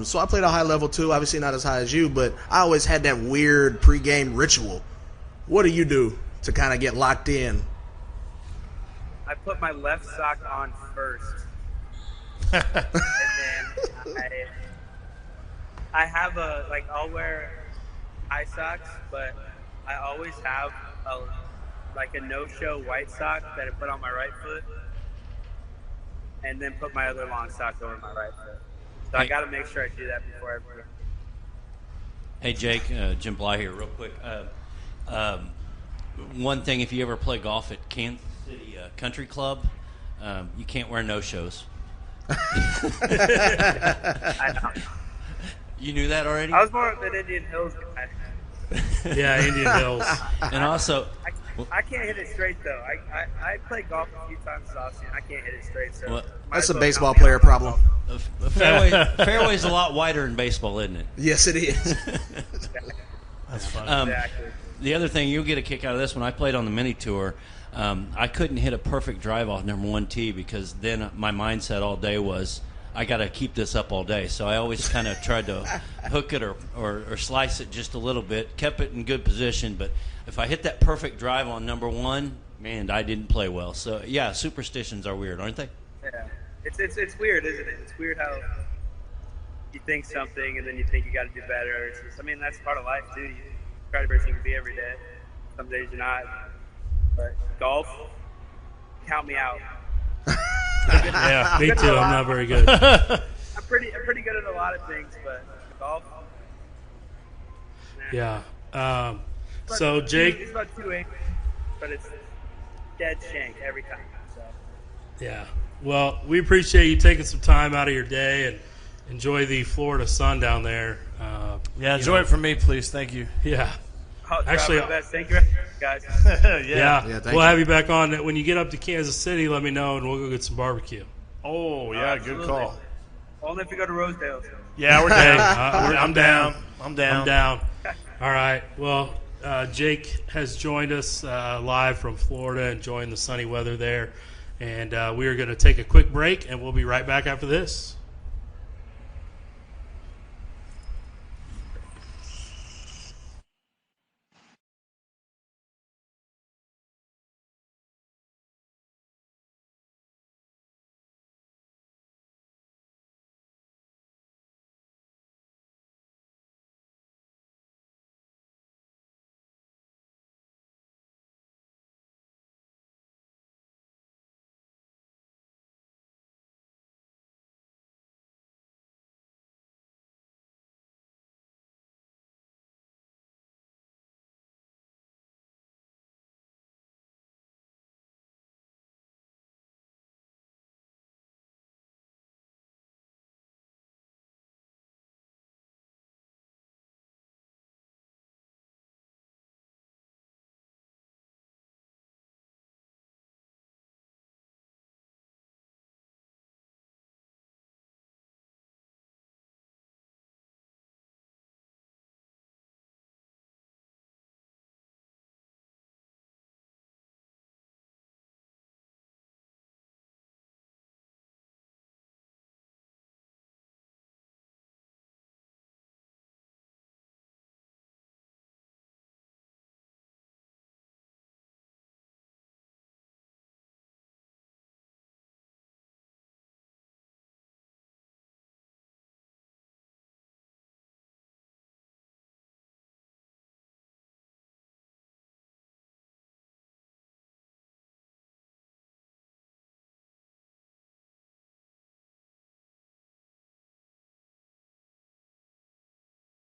So I played a high level too, obviously not as high as you, but I always had that weird pregame ritual. What do you do to kind of get locked in? I put my left sock on first. And then I have I'll wear high socks, but I always have a no-show white sock that I put on my right foot, and then put my other long sock over my right foot. So I got to make sure I do that before I play. Hey, Jake, Jim Bly here, real quick. One thing, if you ever play golf at Kansas City Country Club, you can't wear no-shows. I know. You knew that already? I was more of an Indian Hills guy. Yeah, Indian Hills. And also, I can't hit it straight though. I play golf a few times this offseason. I can't hit it straight. So well, that's a baseball player problem. A fairway's a lot wider in baseball, isn't it? Yes, it is. That's fun. Exactly. The other thing, you'll get a kick out of this. When I played on the mini tour, I couldn't hit a perfect drive off number one tee because then my mindset all day was, I got to keep this up all day. So I always kind of tried to hook it or slice it just a little bit, kept it in good position. But if I hit that perfect drive on number one, man, I didn't play well. So, yeah, superstitions are weird, aren't they? Yeah. It's weird, isn't it? It's weird how you think something and then you think you got to do better. It's just, that's part of life, too. You try to be where you can be every day. Some days you're not. But golf, count me out. Yeah, me too. I'm not very good. I'm pretty good at a lot of things, but golf. Yeah. So Jake, it's about 2 but it's dead shank every time. So. Yeah. Well, we appreciate you taking some time out of your day and enjoy the Florida sun down there. Enjoy it for me, please. Thank you. Yeah. I'll Actually, try my best. Thank you, guys. Yeah, we'll have you back on. When you get up to Kansas City, let me know, and we'll go get some barbecue. Oh, yeah, good call. Only if we go to Rosedale. Yeah, we're down. I'm down. I'm down. All right. Well, Jake has joined us live from Florida, enjoying the sunny weather there. And we are going to take a quick break, and we'll be right back after this.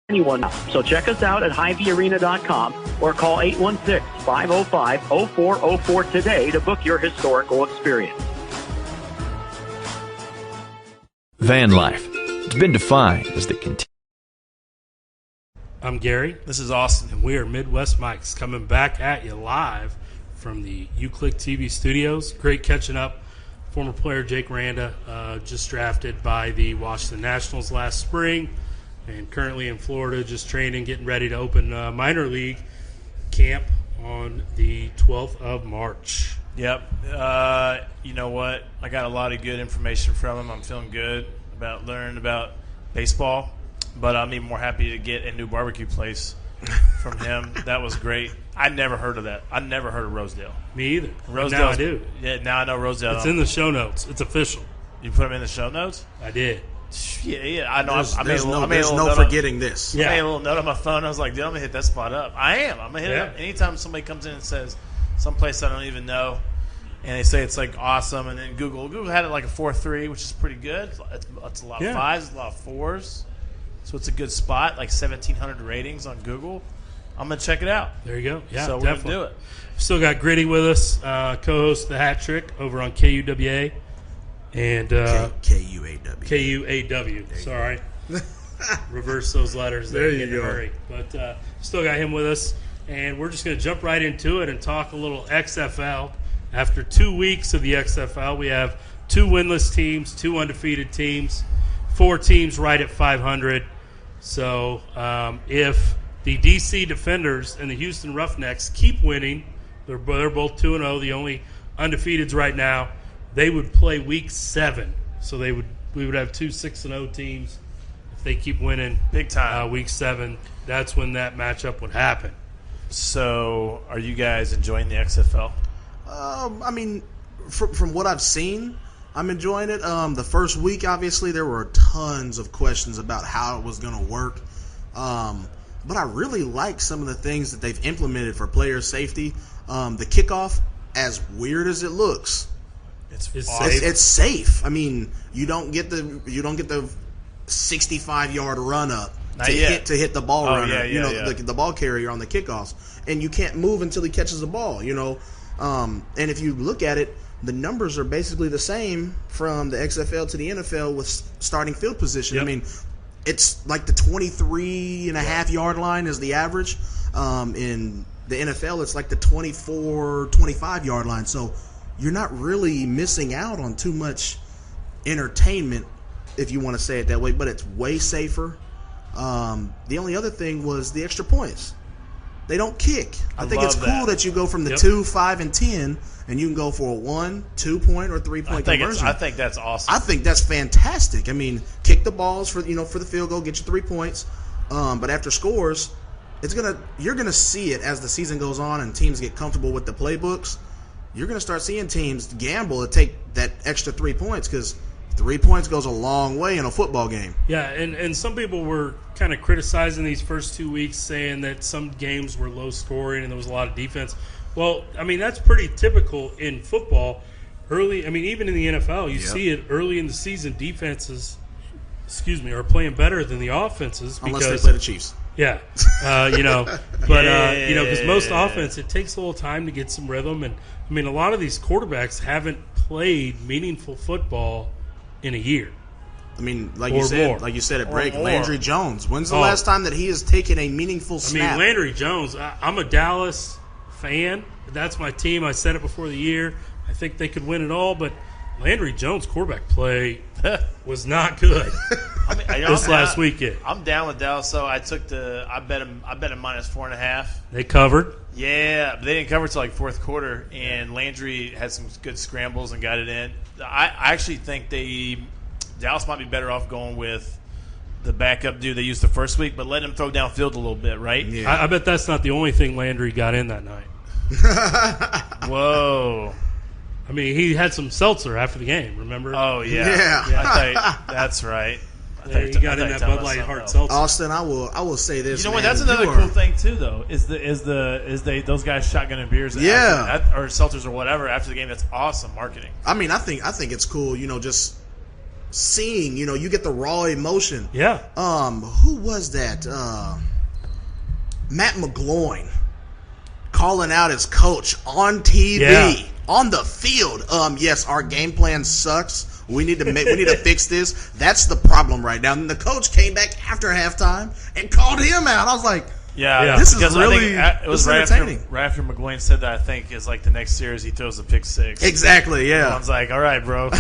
Anyone. So check us out at HyVieArena.com or call 816-505-0404 today to book your historical experience. Van life. It's been defined as the continued. I'm Gary. This is Austin. And we are Midwest Mics coming back at you live from the UClick TV studios. Great catching up. Former player Jake Randa, just drafted by the Washington Nationals last spring, and currently in Florida, just training, getting ready to open minor league camp on the 12th of March. Yep. You know what? I got a lot of good information from him. I'm feeling good about learning about baseball, but I'm even more happy to get a new barbecue place from him. That was great. I never heard of that. I never heard of Rosedale. Me either. Rosedale. Now I do. Yeah, now I know Rosedale. It's in the show notes. It's official. You put them in the show notes? I did. Yeah, I know. There's no forgetting this. I made a little note on my phone. I was like, dude, I'm going to hit that spot up. I am. I'm going to hit it up. Anytime somebody comes in and says someplace I don't even know, and they say it's like awesome, and then Google had it like a 4.3, which is pretty good. It's a lot of 5s, a lot of 4s. So it's a good spot, like 1,700 ratings on Google. I'm going to check it out. There you go. Yeah, so we're going to do it. Still got Gritty with us, co-host The Hat Trick over on KUWA. And KUAW. KUAW. Sorry. Reverse those letters there. You go. Hurry. But still got him with us. And we're just going to jump right into it and talk a little XFL. After 2 weeks of the XFL, we have 2 winless teams, 2 undefeated teams, 4 teams right at 500. So if the DC Defenders and the Houston Roughnecks keep winning, they're both 2-0, the only undefeateds right now, they would play Week 7. So we would have 2 6-0 teams. If they keep winning big time Week 7, that's when that matchup would happen. So are you guys enjoying the XFL? I mean, from what I've seen, I'm enjoying it. The first week, obviously, there were tons of questions about how it was going to work. But I really like some of the things that they've implemented for player safety. The kickoff, as weird as it looks, it's safe. I mean, you don't get the 65-yard run up to hit the ball runner. The ball carrier on the kickoffs, and you can't move until he catches the ball. And if you look at it, the numbers are basically the same from the XFL to the NFL with starting field position. Yep. I mean, it's like the 23.5-yard line is the average. In the NFL, it's like the 25-yard line. So you're not really missing out on too much entertainment, if you want to say it that way, but it's way safer. The only other thing was the extra points. They don't kick. I think it's cool that you go from the 2, 5, and 10, and you can go for a 1, 2-point, or 3-point conversion. I think that's awesome. I think that's fantastic. I mean, kick the balls for the field goal, get you 3 points. But after scores, you're gonna see it as the season goes on and teams get comfortable with the playbooks. You're gonna start seeing teams gamble to take that extra 3 points because 3 points goes a long way in a football game. Yeah, and some people were kind of criticizing these first 2 weeks, saying that some games were low scoring and there was a lot of defense. Well, I mean, that's pretty typical in football. Early, I mean, even in the NFL, you see it early in the season. Defenses, are playing better than the offenses unless they play the Chiefs. Yeah, because most offense, it takes a little time to get some rhythm, and I mean, a lot of these quarterbacks haven't played meaningful football in a year. I mean, like you said at break, Landry Jones. When's the last time that he has taken a meaningful snap? I mean, Landry Jones, I'm a Dallas fan. That's my team. I said it before the year. I think they could win it all, but Landry Jones' quarterback play was not good this last weekend. I'm down with Dallas, so I bet him -4.5. They covered. Yeah, but they didn't cover until like fourth quarter, and Landry had some good scrambles and got it in. I actually think Dallas might be better off going with the backup dude they used the first week, but let him throw downfield a little bit, right? Yeah. I bet that's not the only thing Landry got in that night. Whoa. I mean, he had some seltzer after the game, remember? Oh, yeah. That's right. He got in that Bud Light hard seltzer. Austin, I will say this. You know what? That's another cool thing too, though. Is those guys shotgunning beers? Or seltzers or whatever after the game. That's awesome marketing. I mean, I think it's cool. Just seeing. You get the raw emotion. Yeah. Who was that? Matt McGloin calling out his coach on TV on the field. Yes, our game plan sucks. We need to fix this. That's the problem right now. And the coach came back after halftime and called him out. I was like, this is really it was right entertaining. Right after McGloin said that, I think is like the next series he throws a pick six. Exactly. Yeah. Everyone's like, all right, bro,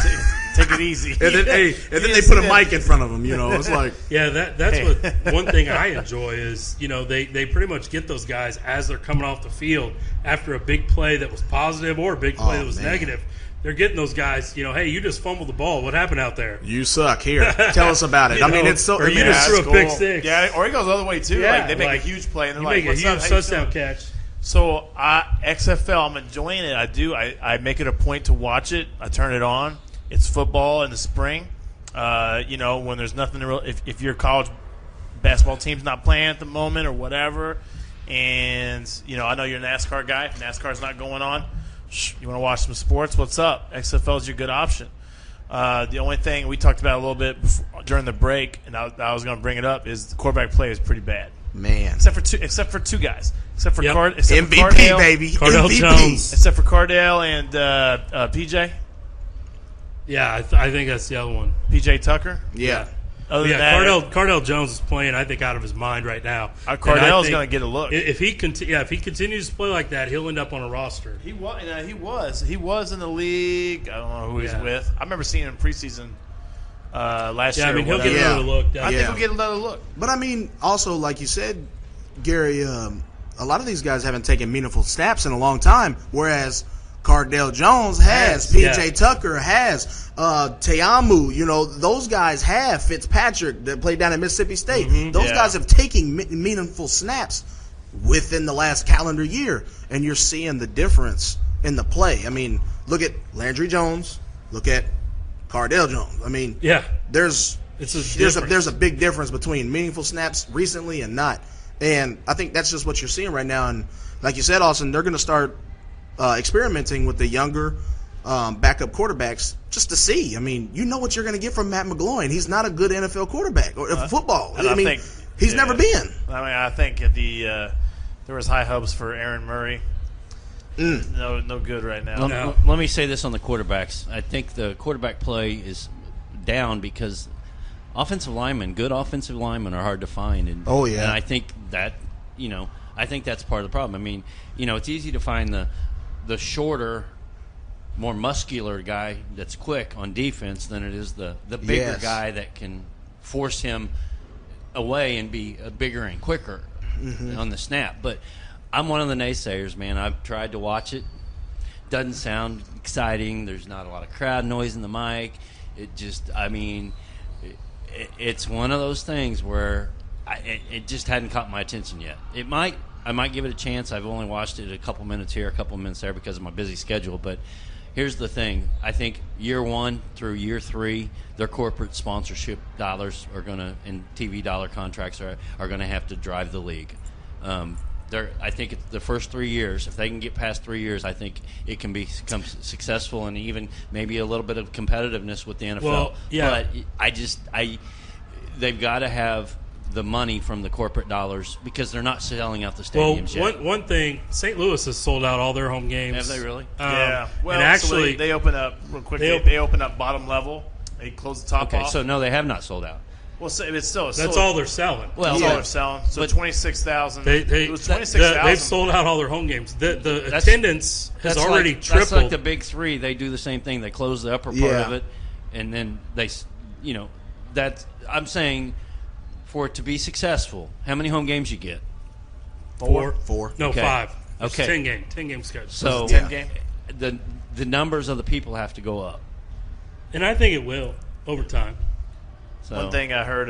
take it easy. And then they put a mic in front of him. It's like that's what one thing I enjoy is they pretty much get those guys as they're coming off the field after a big play that was positive or a big play that was negative. they're getting those guys. Hey, you just fumbled the ball. What happened out there? You suck. Here, tell us about it. I mean, it's so. Or you just threw a pick six. Yeah, or he goes the other way too. Yeah, like they make a huge play and they're you like, make a huge touchdown catch. So XFL, I'm enjoying it. I do. I make it a point to watch it. I turn it on. It's football in the spring. When there's nothing to real. If your college basketball team's not playing at the moment or whatever, and I know you're a NASCAR guy. If NASCAR's not going on, you want to watch some sports? What's up? XFL is your good option. The only thing we talked about a little bit during the break, and I was going to bring it up, is the quarterback play is pretty bad. Man, except for two guys, except for MVP, for Cardale, baby, Cardale MVP. Jones, except for Cardale and PJ. Yeah, I think that's the other one. PJ Tucker. Yeah. Other than that, Cardale Jones is playing, I think, out of his mind right now. Cardale's going to get a look. If he continues to play like that, he'll end up on a roster. He was in the league. I don't know who he's with. I remember seeing him in preseason last year. I mean, he'll get another look. I think he'll get another look. But I mean, also like you said, Gary, a lot of these guys haven't taken meaningful snaps in a long time, whereas Cardale Jones has, PJ Tucker has, Teamu, those guys have, Fitzpatrick that played down at Mississippi State. Those guys have taken meaningful snaps within the last calendar year, and you're seeing the difference in the play. I mean, look at Landry Jones, look at Cardale Jones. I mean, there's a big difference between meaningful snaps recently and not. And I think that's just what you're seeing right now. And like you said, Austin, they're going to start experimenting with the younger backup quarterbacks just to see. I mean, you know what you're going to get from Matt McGloin. He's not a good NFL quarterback or football. I mean, he's never been. I mean, I think there was high hopes for Aaron Murray. No good right now. Let me say this on the quarterbacks. I think the quarterback play is down because good offensive linemen are hard to find. And I think that I think that's part of the problem. I mean, it's easy to find the shorter, more muscular guy that's quick on defense than it is the bigger guy that can force him away and be bigger and quicker on the snap. But I'm one of the naysayers, man. I've tried to watch it. Doesn't sound exciting. There's not a lot of crowd noise in the mic. It's one of those things where it just hadn't caught my attention yet. I might give it a chance. I've only watched it a couple minutes here, a couple minutes there because of my busy schedule. But here's the thing. I think year 1 through year 3, their corporate sponsorship dollars are going to, and TV dollar contracts are going to have to drive the league. I think the first 3 years, if they can get past 3 years, I think it can become successful and even maybe a little bit of competitiveness with the NFL. Well, yeah. But they've got to have the money from the corporate dollars because they're not selling out the stadiums yet. One thing, St. Louis has sold out all their home games. Have they really? Yeah. Well, and actually, they open up real quick. They open up bottom level. They close the top off. So no, they have not sold out. Well, it's still that's all they're selling. Well, that's all they're selling. So 26,000. It was 26,000. They've sold out all their home games. The attendance has already tripled. That's like the big three. They do the same thing. They close the upper part of it, and then I'm saying, for it to be successful, how many home games you get? Four. No, Okay. 5. It's Okay. 10 game schedule. So 10 game. the numbers of the people have to go up. And I think it will over time. So One thing I heard,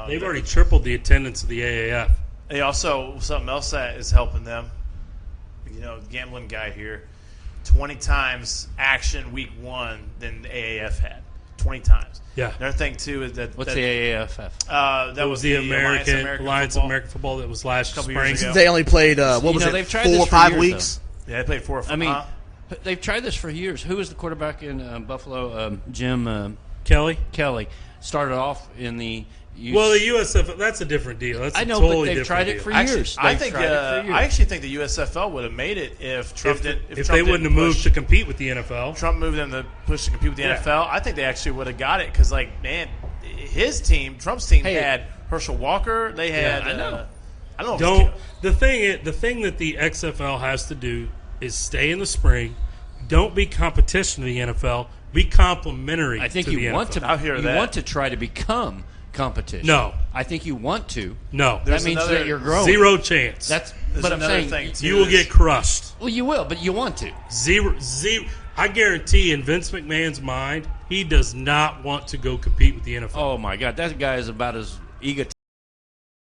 they've already tripled the attendance of the AAF. They also, something else that is helping them, gambling guy here, 20 times action week 1 than the AAF had. 20 times. Yeah. Another thing, too, is that... What's the AAFF? That was the Alliance of American Football that was last Couple spring. years ago. They only played, they've tried 4 this or for 5 years, weeks? Yeah, they played 4 or 5. I mean, they've tried this for years. Who was the quarterback in Buffalo? Jim Kelly. Started off in the... the USFL, that's a different deal. That's I know, totally but they've tried it for years. I actually think the USFL would have made it if Trump if they wouldn't have moved to compete with the NFL. Trump moved them to push to compete with the NFL. I think they actually would have got it because, his team, Trump's team, had Herschel Walker. They had. I know. I don't know. The thing that the XFL has to do is stay in the spring. Don't be competition to the NFL. Be complementary. I think to the you want NFL. to want to try to become competition. No, I think you want to. No, that means that you're growing. 0 chance. But I'm saying thing too, you will get crushed. Well, you will, but you want to. Zero. I guarantee in Vince McMahon's mind, he does not want to go compete with the NFL. Oh, my God. That guy is about as egotistical